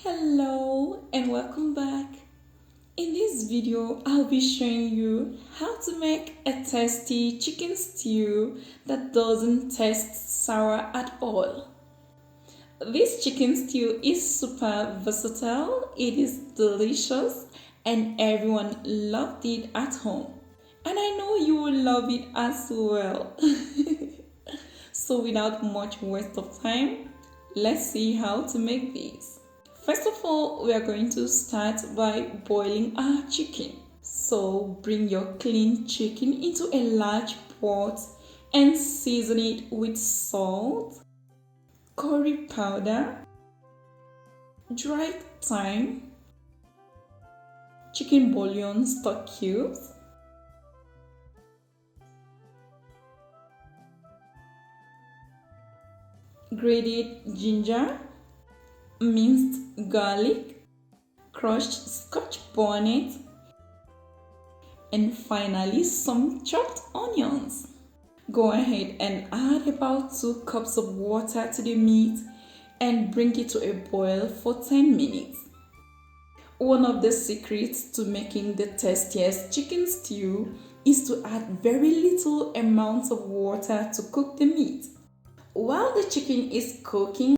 Hello and welcome back. In this video, I'll be showing you how to make a tasty chicken stew that doesn't taste sour at all. This chicken stew is super versatile, it is delicious, and everyone loved it at home. And I know you will love it as well. So without much waste of time, let's see how to make this. First of all, we are going to start by boiling our chicken. So bring your clean chicken into a large pot and season it with salt, curry powder, dried thyme, chicken bouillon stock cubes, grated ginger, minced garlic, crushed scotch bonnet, and finally some chopped onions. Go ahead and add about 2 cups of water to the meat and bring it to a boil for 10 minutes. One of the secrets to making the tastiest chicken stew is to add very little amounts of water to cook the meat. While the chicken is cooking,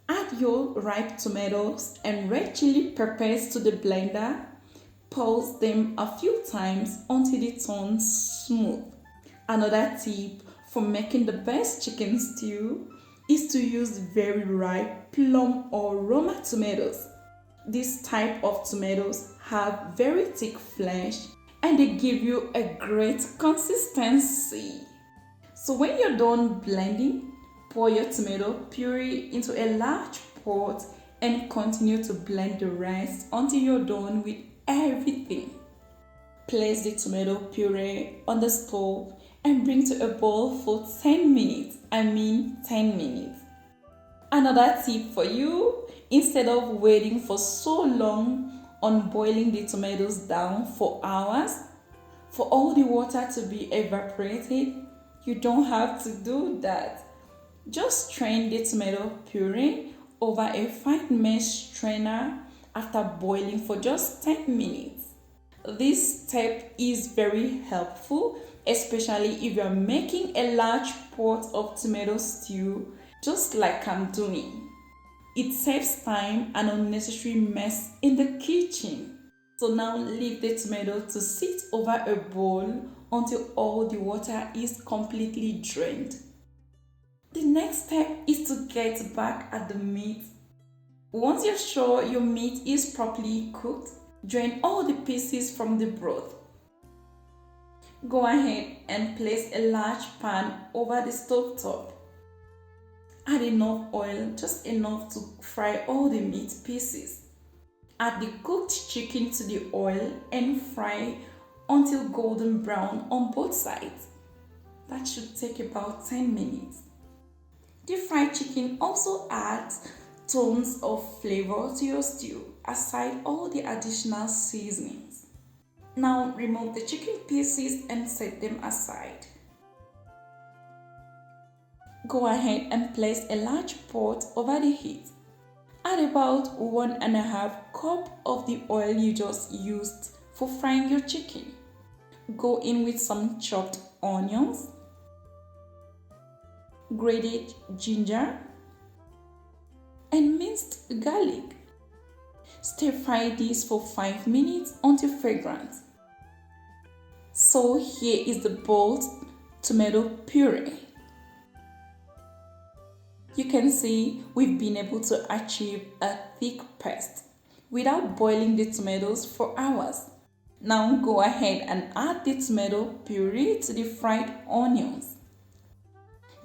add your ripe tomatoes and red chili peppers to the blender. Pulse them a few times until they turn smooth. Another tip for making the best chicken stew is to use very ripe plum or Roma tomatoes. This type of tomatoes have very thick flesh and they give you a great consistency. So when you're done blending, pour your tomato puree into a large pot and continue to blend the rest until you're done with everything. Place the tomato puree on the stove and bring to a boil for 10 minutes. 10 minutes. Another tip for you, instead of waiting for so long on boiling the tomatoes down for hours, for all the water to be evaporated, you don't have to do that. Just strain the tomato puree over a fine mesh strainer after boiling for just 10 minutes. This step is very helpful, especially if you're making a large pot of tomato stew, just like I'm doing. It saves time and unnecessary mess in the kitchen. So now leave the tomato to sit over a bowl until all the water is completely drained. The next step is to get back at the meat. Once you're sure your meat is properly cooked, drain all the pieces from the broth. Go ahead and place a large pan over the stove top. Add enough oil, just enough to fry all the meat pieces. Add the cooked chicken to the oil and fry until golden brown on both sides. That should take about 10 minutes. The fried chicken also adds tons of flavor to your stew, aside all the additional seasonings. Now remove the chicken pieces and set them aside. Go ahead and place a large pot over the heat. Add about 1.5 cups of the oil you just used for frying your chicken. Go in with some chopped onions, grated ginger, and minced garlic. Stir fry this for 5 minutes until fragrant. So here is the boiled tomato puree. You can see we've been able to achieve a thick paste without boiling the tomatoes for hours. Now go ahead and add the tomato puree to the fried onions.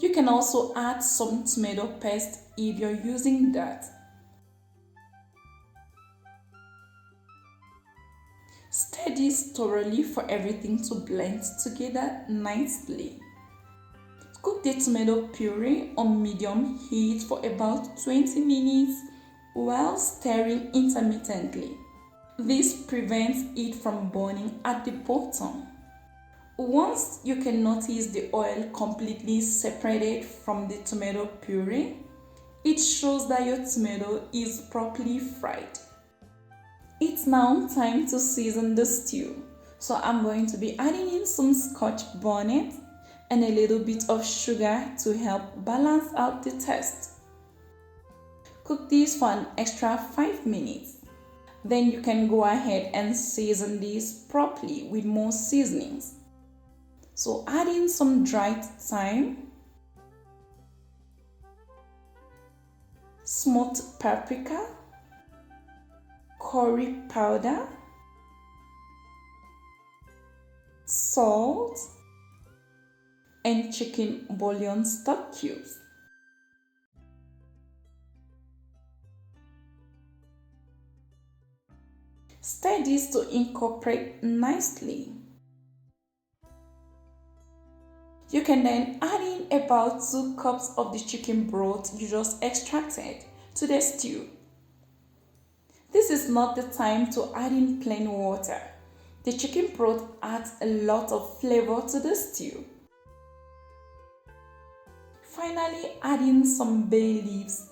You can also add some tomato paste if you're using that. Stir this thoroughly for everything to blend together nicely. Cook the tomato puree on medium heat for about 20 minutes while stirring intermittently. This prevents it from burning at the bottom. Once you can notice the oil completely separated from the tomato puree, It shows that your tomato is properly fried. It's now time to season the stew. So I'm going to be adding in some scotch bonnet and a little bit of sugar to help balance out the taste. Cook this for an extra 5 minutes. Then you can go ahead and season this properly with more seasonings. So add in some dried thyme, smoked paprika, curry powder, salt, and chicken bouillon stock cubes. Stir this to incorporate nicely. You can then add in about 2 cups of the chicken broth you just extracted to the stew. This is not the time to add in plain water. The chicken broth adds a lot of flavor to the stew. Finally, add in some bay leaves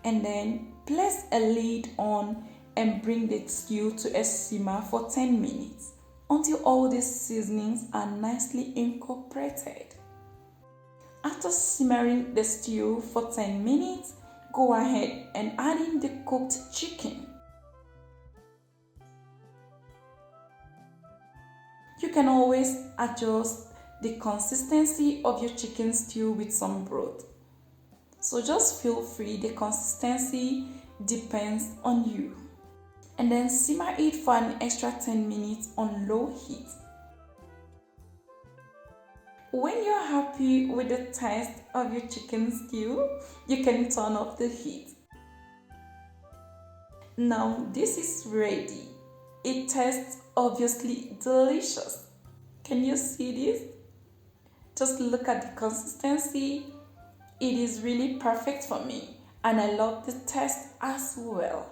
and then place a lid on and bring the stew to a simmer for 10 minutes until all the seasonings are nicely incorporated. After simmering the stew for 10 minutes, go ahead and add in the cooked chicken. You can always adjust the consistency of your chicken stew with some broth. So just feel free, the consistency depends on you. And then simmer it for an extra 10 minutes on low heat. When you're happy with the taste of your chicken stew, you can turn off the heat. Now this is ready. It tastes obviously delicious. Can you see this? Just look at the consistency. It is really perfect for me and I love the taste as well.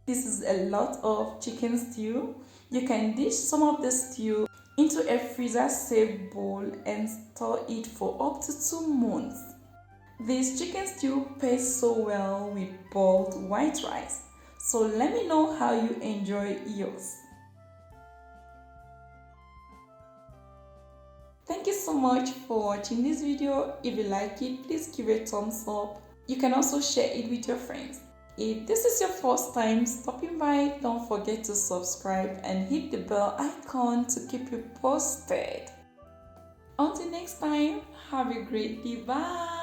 This is a lot of chicken stew. You can dish some of the stew into a freezer-safe bowl and store it for up to 2 months. This chicken stew pairs so well with boiled white rice. So let me know how you enjoy yours. Thank you so much for watching this video. If you like it, please give it a thumbs up. You can also share it with your friends. If this is your first time stopping by, don't forget to subscribe and hit the bell icon to keep you posted. Until next time, have a great day. Bye.